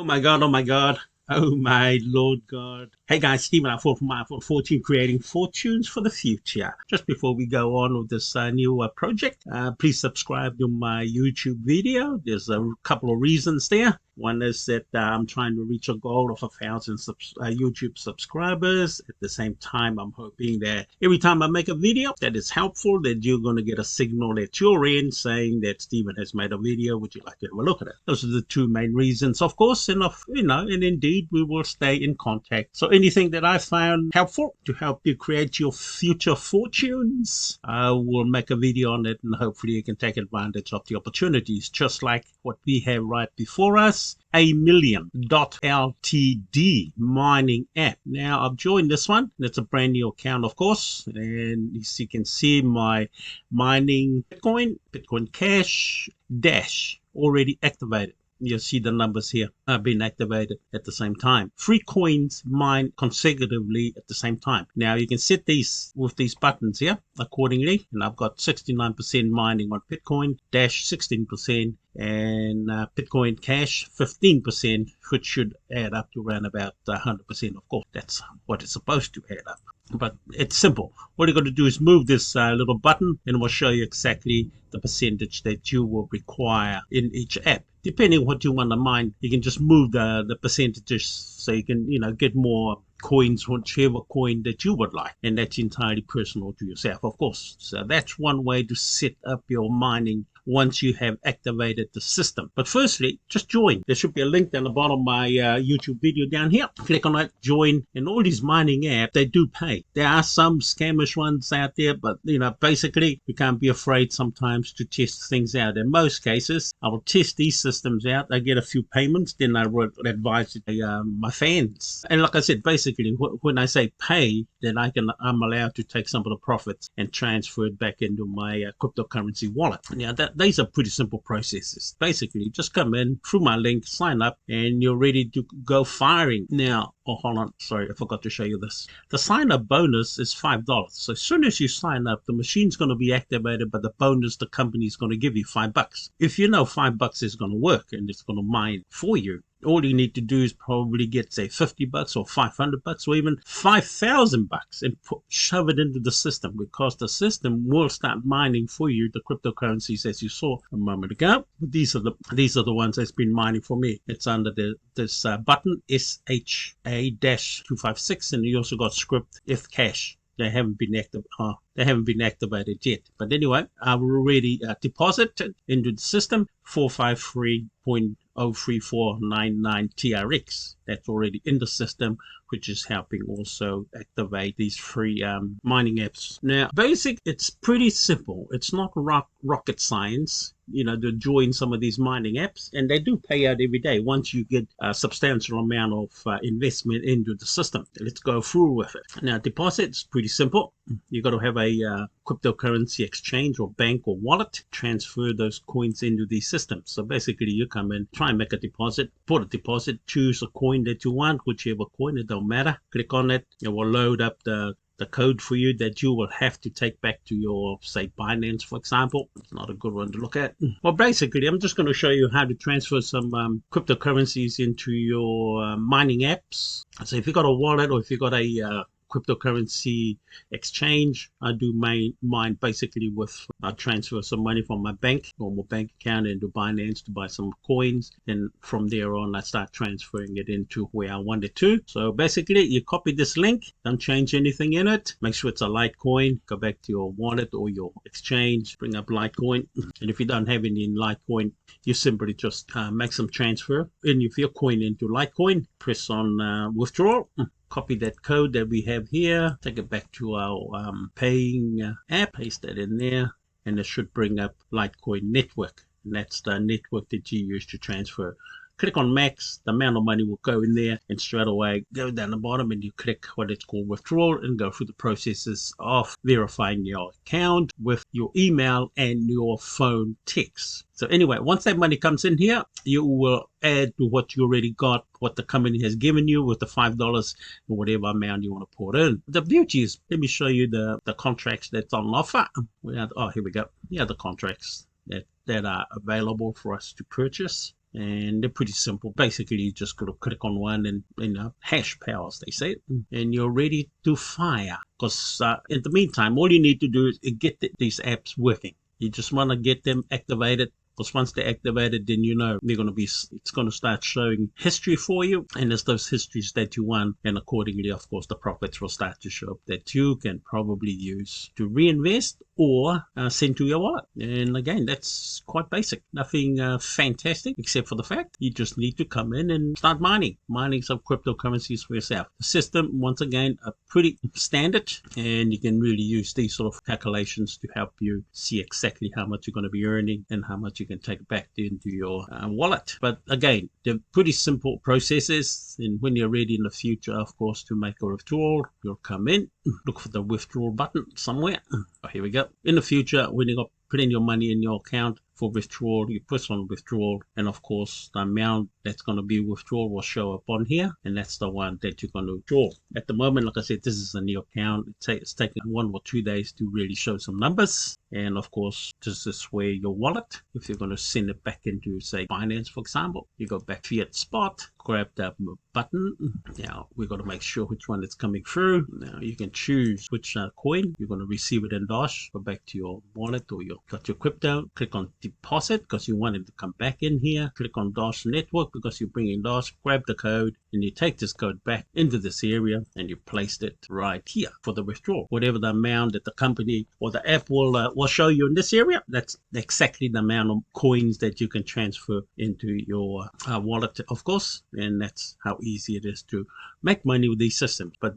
Oh my God, oh my God. Oh my Lord God. Hey guys, Stephen out for my fortune, creating fortunes for the future. Just before we go on with this new project, please subscribe to my YouTube video. There's a couple of reasons there. One is that I'm trying to reach a goal of 1,000 YouTube subscribers. At the same time, I'm hoping that every time I make a video that is helpful, that you're going to get a signal at your end saying that Stephen has made a video. Would you like to have a look at it? Those are the two main reasons, of course, and and indeed we will stay in contact. So anything that I found helpful to help you create your future fortunes, I will make a video on it, and hopefully you can take advantage of the opportunities, just like what we have right before us. Amilion.Ltd mining app. Now I've joined this one. It's a brand new account, of course, and as you can see, my mining Bitcoin Cash Dash already activated. You'll see the numbers here have been activated at the same time. 3 coins mined consecutively at the same time. Now you can set these with these buttons here accordingly, and I've got 69% mining on Bitcoin Dash, 16%, and Bitcoin Cash 15%, which should add up to around about 100%. Of course, that's what it's supposed to add up. But it's simple. What you're going to do is move this little button, and we'll show you exactly the percentage that you will require in each app. Depending on what you want to mine, you can just move the percentages so you can, get more coins, whichever coin that you would like. And that's entirely personal to yourself, of course. So that's one way to set up your mining once you have activated the system. But firstly, just join. There should be a link down the bottom of my YouTube video down here. Click on it, join, and all these mining apps, they do pay. There are some scammers ones out there, but basically you can't be afraid sometimes to test things out. In most cases, I will test these systems out. I get a few payments, then I would advise my fans. And like I said, basically when I say pay, then I'm allowed to take some of the profits and transfer it back into my cryptocurrency wallet. Now these are pretty simple processes. Basically, just come in through my link, sign up, and you're ready to go firing. Now, hold on. Sorry, I forgot to show you this. The sign-up bonus is $5. So as soon as you sign up, the machine's going to be activated, but the bonus, the company's going to give you $5. If you know $5 is going to work and it's going to mine for you, all you need to do is probably get, say, $50 or $500 or even $5,000 and shove it into the system, because the system will start mining for you the cryptocurrencies as you saw a moment ago. These are the ones that's been mining for me. It's under this button SHA-256, and you also got script if cash. They haven't been activated yet. But anyway, I've already deposited into the system 453.03499 TRX. That's already in the system, which is helping also activate these free mining apps. Now, it's pretty simple. It's not rocket science, to join some of these mining apps, and they do pay out every day once you get a substantial amount of investment into the system. Let's go through with it. Now, deposit's pretty simple. You got to have a cryptocurrency exchange or bank or wallet, transfer those coins into these systems. So basically, you come in, try and make a deposit, put a deposit, choose a coin that you want, whichever coin, it don't matter. Click on it, it will load up the code for you that you will have to take back to your, say, Binance, for example. It's not a good one to look at. Well, basically, I'm just going to show you how to transfer some cryptocurrencies into your mining apps. So if you've got a wallet or if you've got a cryptocurrency exchange, I do mine basically with I transfer some money from my normal bank account into Binance to buy some coins, and from there on I start transferring it into where I want it to. So basically, you copy this link, don't change anything in it, make sure it's a Litecoin, go back to your wallet or your exchange, bring up Litecoin, and if you don't have any in Litecoin, you simply just make some transfer in your coin into Litecoin, press on withdrawal, copy that code that we have here, take it back to our paying app, paste that in there, and it should bring up Litecoin network. And that's the network that you use to transfer. Click on max, the amount of money will go in there, and straight away go down the bottom and you click what it's called withdrawal and go through the processes of verifying your account with your email and your phone text. So anyway, once that money comes in here, you will add to what you already got, what the company has given you with the $5 or whatever amount you want to put in. The beauty is, let me show you the contracts that's on offer. Here we go. Here are the contracts that are available for us to purchase. and they're pretty simple. Basically, you just got to click on one and, hash powers, they say, and you're ready to fire. Because in the meantime, all you need to do is get these apps working. You just want to get them activated. Because once they're activated, then it's going to start showing history for you. And it's those histories that you won. And accordingly, of course, the profits will start to show up that you can probably use to reinvest or send to your wallet. And again, that's quite basic. Nothing fantastic, except for the fact you just need to come in and start mining some cryptocurrencies for yourself. The system, once again, are pretty standard, and you can really use these sort of calculations to help you see exactly how much you're going to be earning and how much you can take back into your wallet. But again, they're pretty simple processes, and when you're ready in the future, of course, to make a withdrawal, you'll come in, look for the withdrawal button somewhere. Oh, here we go. In the future, when you got putting your money in your account for withdrawal, you press on withdrawal, and of course the amount that's going to be withdrawal will show up on here, and that's the one that you're going to draw. At the moment, like I said, this is a new account. It's taking 1 or 2 days to really show some numbers, and of course this is where your wallet, if you're going to send it back into, say, Binance, for example, you go back fiat spot, grab that button. Now we've got to make sure which one is coming through. Now you can choose which coin you're going to receive it in Dash. Go back to your wallet or your crypto, click on deposit because you want it to come back in here, click on Dash network because you're bringing Dash, grab the code, and you take this code back into this area and you place it right here for the withdrawal. Whatever the amount that the company or the app will show you in this area, that's exactly the amount of coins that you can transfer into your wallet, of course. And that's how easy it is to make money with these systems. But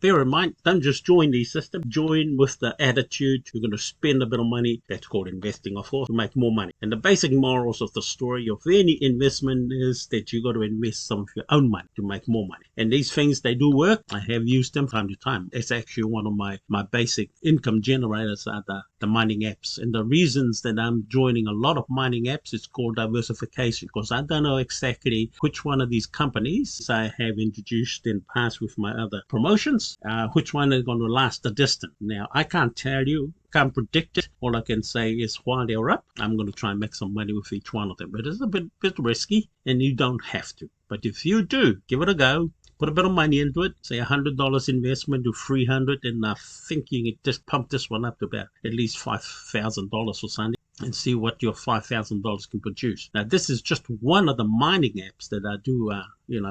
bear in mind, don't just join these systems. Join with the attitude you're going to spend a bit of money. That's called investing, of course, to make more money. And the basic morals of the story of any investment is that you got to invest some of your own money to make more money. And these things, they do work. I have used them time to time. It's actually one of my basic income generators are the mining apps. And the reasons that I'm joining a lot of mining apps is called diversification, because I don't know exactly which one of these companies I have introduced in past with my other promotions, which one is going to last the distance. Now, I can't tell you, can't predict it. All I can say is while they're up, I'm going to try and make some money with each one of them. But it's a bit risky, and you don't have to. But if you do, give it a go. Put a bit of money into it, say $100 investment to $300, and I think you can just pump this one up to about at least $5,000 or something, and see what your $5,000 can produce. Now, this is just one of the mining apps that I do,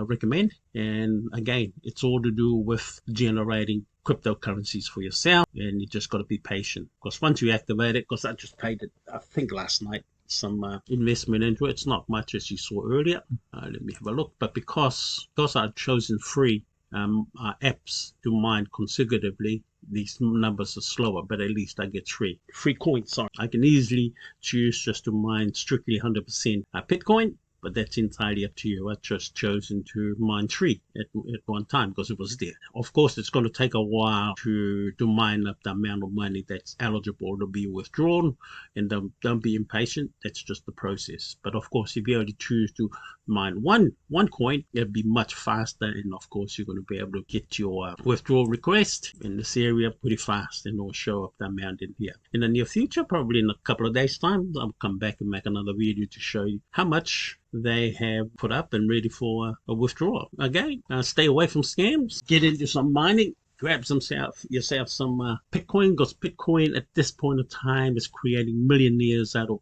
recommend. And again, it's all to do with generating cryptocurrencies for yourself, and you just got to be patient. Because once you activate it, because I just paid it, I think last night, some investment into it. It's not much as you saw earlier. Let me have a look. But because I've chosen free apps to mine consecutively, these numbers are slower, but at least I get free coins. Sorry, I can easily choose just to mine strictly 100% Bitcoin, but that's entirely up to you. I just chosen to mine 3 at one time because it was there. Of course, it's going to take a while to mine up the amount of money that's eligible to be withdrawn, and don't be impatient. That's just the process. But of course, if you only choose to mine one coin, it'll be much faster, and of course, you're going to be able to get your withdrawal request in this area pretty fast, and it'll show up the amount in here. In the near future, probably in a couple of days' time, I'll come back and make another video to show you how much they have put up and ready for a withdrawal. Again, stay away from scams. Get into some mining. Grab yourself some Bitcoin, because Bitcoin at this point of time is creating millionaires out of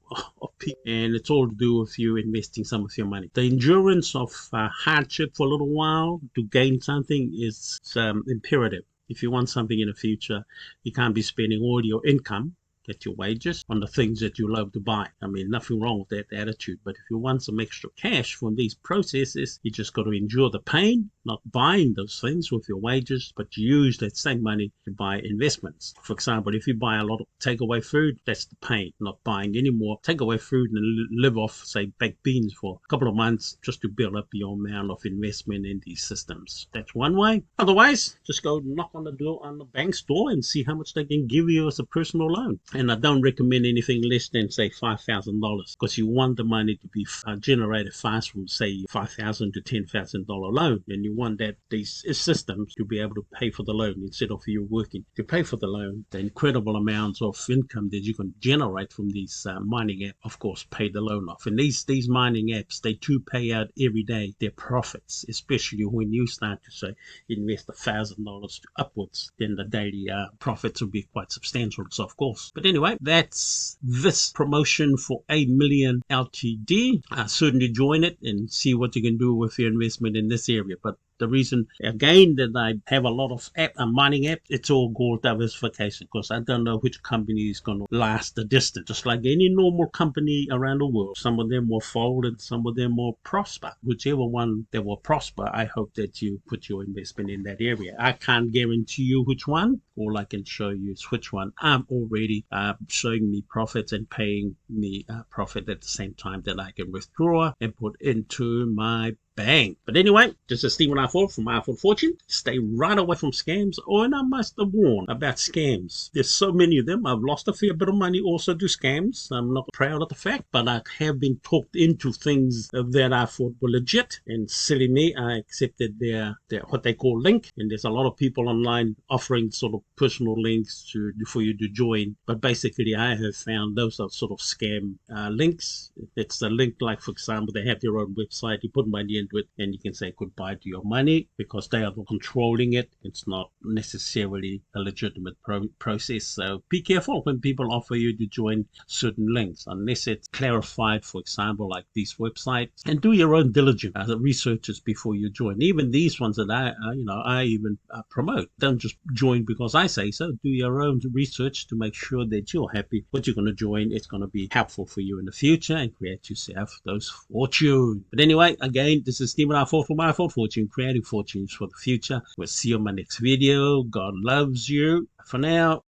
people, and it's all to do with you investing some of your money. The endurance of hardship for a little while to gain something is imperative. If you want something in the future, you can't be spending all your income, get your wages, on the things that you love to buy. I mean, nothing wrong with that attitude. But if you want some extra cash from these processes, you just got to endure the pain, not buying those things with your wages, but use that same money to buy investments. For example, if you buy a lot of takeaway food, that's the pain, not buying any more takeaway food and live off, say, baked beans for a couple of months just to build up your amount of investment in these systems. That's one way. Otherwise, just go knock on the bank's door and see how much they can give you as a personal loan. And I don't recommend anything less than, say, $5,000, because you want the money to be generated fast from, say, $5,000 to $10,000 loan. And you want that these systems to be able to pay for the loan instead of you working to pay for the loan. The incredible amounts of income that you can generate from these mining apps, of course, pay the loan off. And these mining apps, they do pay out every day their profits, especially when you start to say invest $1,000 upwards, then the daily profits will be quite substantial, so of course. But anyway, that's this promotion for Amilion.Ltd. Certainly join it and see what you can do with your investment in this area. But the reason, again, that I have a lot of mining apps, it's all gold diversification, because I don't know which company is going to last the distance. Just like any normal company around the world, some of them will fold and some of them will prosper. Whichever one that will prosper, I hope that you put your investment in that area. I can't guarantee you which one. All I can show you is which one I'm already showing me profits and paying me profit at the same time that I can withdraw and put into my bank. But anyway, this is Stephen R4 from R4 Fortune. Stay right away from scams. Oh, and I must warn about scams. There's so many of them. I've lost a fair bit of money also to scams. I'm not proud of the fact, but I have been talked into things that I thought were legit. And silly me, I accepted their what they call link. And there's a lot of people online offering sort of personal links for you to join. But basically, I have found those are sort of scam links. It's a link, like, for example, they have their own website. You put money into it and you can say goodbye to your money because they are controlling it. It's not necessarily a legitimate process. So be careful when people offer you to join certain links, unless it's clarified, for example, like these websites. And do your own diligence as researchers before you join. Even these ones that I even promote. Don't just join because I say so. Do your own research to make sure that you're happy what you're going to join. It's going to be helpful for you in the future and create yourself those fortunes. But anyway, again, this is Stephen R4 from R4 Fortune, creating fortunes for the future. We'll see you on my next video. God loves you. For now,